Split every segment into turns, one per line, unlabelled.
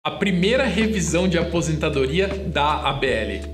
A primeira revisão de aposentadoria da ABL.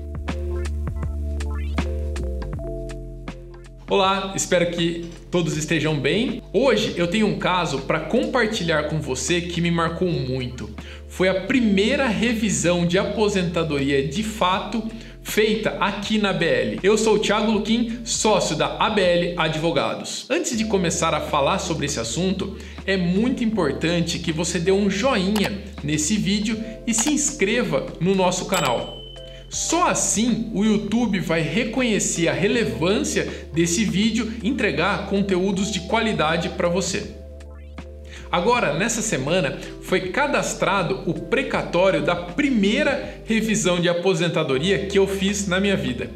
Olá, espero que todos estejam bem. Hoje eu tenho um caso para compartilhar com você que me marcou muito. Foi a primeira revisão de aposentadoria de fato feita aqui na ABL. Eu sou o Thiago Luquim, sócio da ABL Advogados. Antes de começar a falar sobre esse assunto, é muito importante que você dê um joinha nesse vídeo e se inscreva no nosso canal. Só assim o YouTube vai reconhecer a relevância desse vídeo e entregar conteúdos de qualidade para você. Agora, nessa semana, foi cadastrado o precatório da primeira revisão de aposentadoria que eu fiz na minha vida.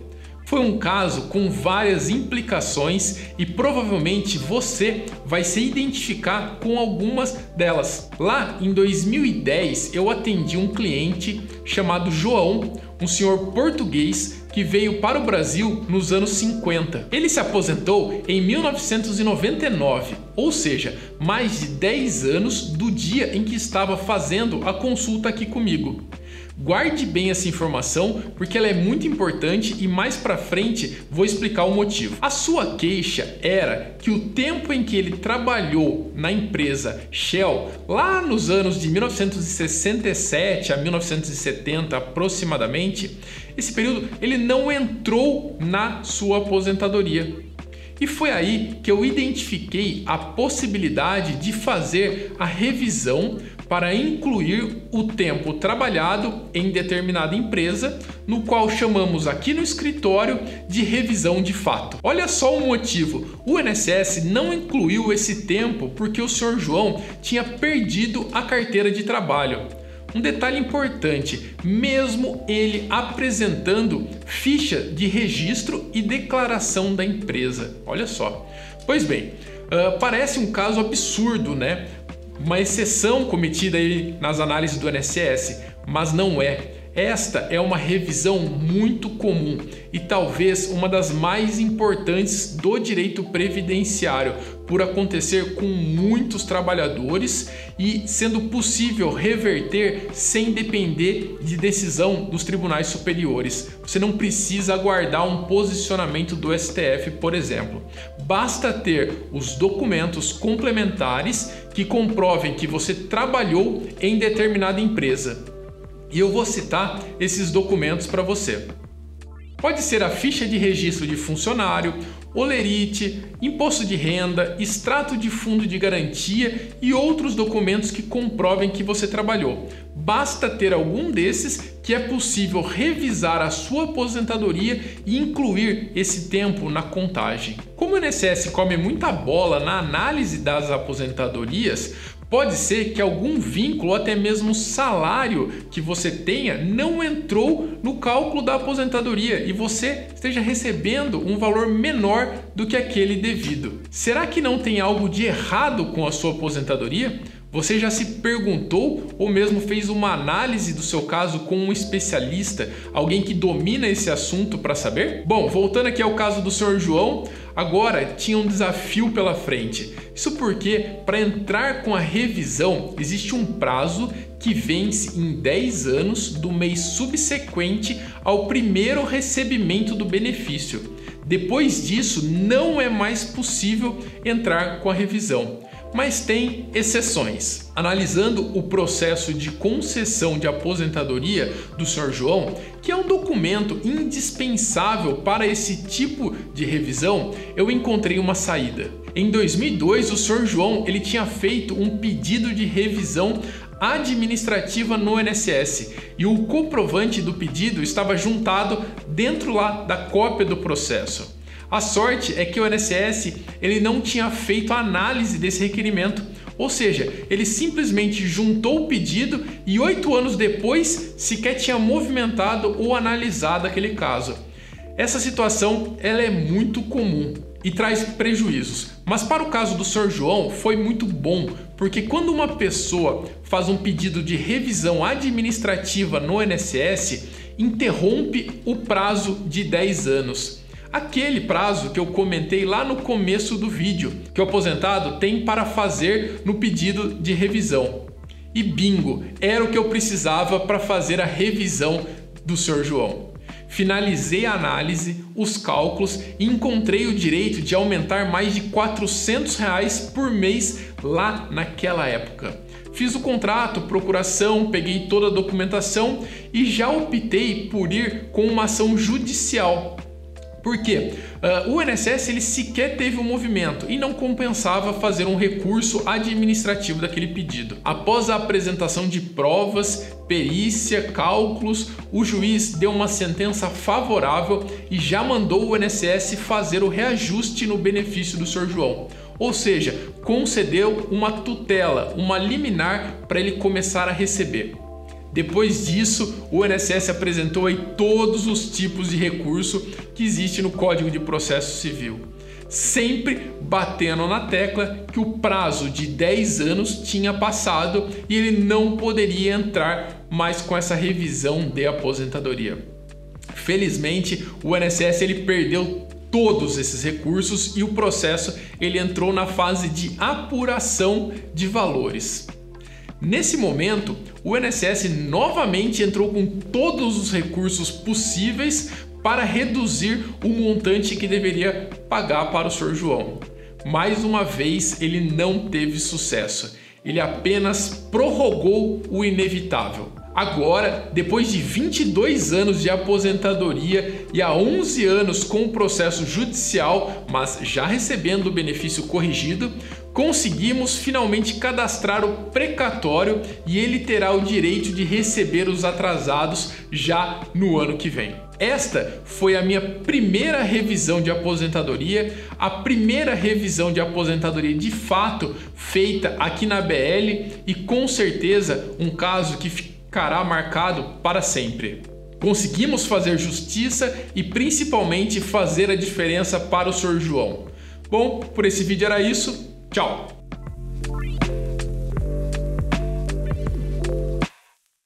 Foi um caso com várias implicações e provavelmente você vai se identificar com algumas delas. Lá em 2010 eu atendi um cliente chamado João, um senhor português que veio para o Brasil nos anos 50. Ele se aposentou em 1999, ou seja, mais de 10 anos do dia em que estava fazendo a consulta aqui comigo. Guarde bem essa informação porque ela é muito importante e mais para frente vou explicar o motivo. A sua queixa era que o tempo em que ele trabalhou na empresa Shell, lá nos anos de 1967 a 1970 aproximadamente, esse período ele não entrou na sua aposentadoria. E foi aí que eu identifiquei a possibilidade de fazer a revisão para incluir o tempo trabalhado em determinada empresa, no qual chamamos aqui no escritório de revisão de fato. Olha só o motivo: o INSS não incluiu esse tempo porque o Sr. João tinha perdido a carteira de trabalho. Um detalhe importante, mesmo ele apresentando ficha de registro e declaração da empresa. Olha só. Pois bem, parece um caso absurdo, né? Uma exceção cometida aí nas análises do INSS, mas não é. Esta é uma revisão muito comum e talvez uma das mais importantes do direito previdenciário, por acontecer com muitos trabalhadores e sendo possível reverter sem depender de decisão dos tribunais superiores. Você não precisa aguardar um posicionamento do STF, por exemplo. Basta ter os documentos complementares que comprovem que você trabalhou em determinada empresa. E eu vou citar esses documentos para você. Pode ser a ficha de registro de funcionário, holerite, imposto de renda, extrato de fundo de garantia e outros documentos que comprovem que você trabalhou. Basta ter algum desses que é possível revisar a sua aposentadoria e incluir esse tempo na contagem. Como o INSS come muita bola na análise das aposentadorias, pode ser que algum vínculo ou até mesmo salário que você tenha não entrou no cálculo da aposentadoria e você esteja recebendo um valor menor do que aquele devido. Será que não tem algo de errado com a sua aposentadoria? Você já se perguntou ou mesmo fez uma análise do seu caso com um especialista, alguém que domina esse assunto para saber? Bom, voltando aqui ao caso do Sr. João, agora tinha um desafio pela frente. Isso porque para entrar com a revisão existe um prazo que vence em 10 anos do mês subsequente ao primeiro recebimento do benefício. Depois disso, não é mais possível entrar com a revisão. Mas tem exceções. Analisando o processo de concessão de aposentadoria do Sr. João, que é um documento indispensável para esse tipo de revisão, eu encontrei uma saída. Em 2002, o Sr. João ele tinha feito um pedido de revisão administrativa no INSS e o comprovante do pedido estava juntado dentro lá da cópia do processo. A sorte é que o INSS ele não tinha feito a análise desse requerimento, ou seja, ele simplesmente juntou o pedido e 8 anos depois sequer tinha movimentado ou analisado aquele caso. Essa situação ela é muito comum e traz prejuízos, mas para o caso do Sr. João foi muito bom, porque quando uma pessoa faz um pedido de revisão administrativa no INSS, interrompe o prazo de 10 anos. Aquele prazo que eu comentei lá no começo do vídeo, que o aposentado tem para fazer no pedido de revisão. E bingo, era o que eu precisava para fazer a revisão do Sr. João. Finalizei a análise, os cálculos e encontrei o direito de aumentar mais de R$400 por mês lá naquela época. Fiz o contrato, procuração, peguei toda a documentação e já optei por ir com uma ação judicial. Por quê? O INSS ele sequer teve um movimento e não compensava fazer um recurso administrativo daquele pedido. Após a apresentação de provas, perícia, cálculos, o juiz deu uma sentença favorável e já mandou o INSS fazer o reajuste no benefício do Sr. João. Ou seja, concedeu uma tutela, uma liminar para ele começar a receber. Depois disso, o INSS apresentou aí todos os tipos de recurso que existe no Código de Processo Civil, sempre batendo na tecla que o prazo de 10 anos tinha passado e ele não poderia entrar mais com essa revisão de aposentadoria. Felizmente, o INSS ele perdeu todos esses recursos e o processo ele entrou na fase de apuração de valores. Nesse momento, o INSS novamente entrou com todos os recursos possíveis para reduzir o montante que deveria pagar para o Sr. João. Mais uma vez, ele não teve sucesso. Ele apenas prorrogou o inevitável. Agora, depois de 22 anos de aposentadoria e há 11 anos com o processo judicial, mas já recebendo o benefício corrigido, conseguimos finalmente cadastrar o precatório e ele terá o direito de receber os atrasados já no ano que vem. Esta foi a minha primeira revisão de aposentadoria, a primeira revisão de aposentadoria de fato feita aqui na BL e com certeza um caso que ficará marcado para sempre. Conseguimos fazer justiça e principalmente fazer a diferença para o Sr. João. Bom, por esse vídeo era isso. Tchau!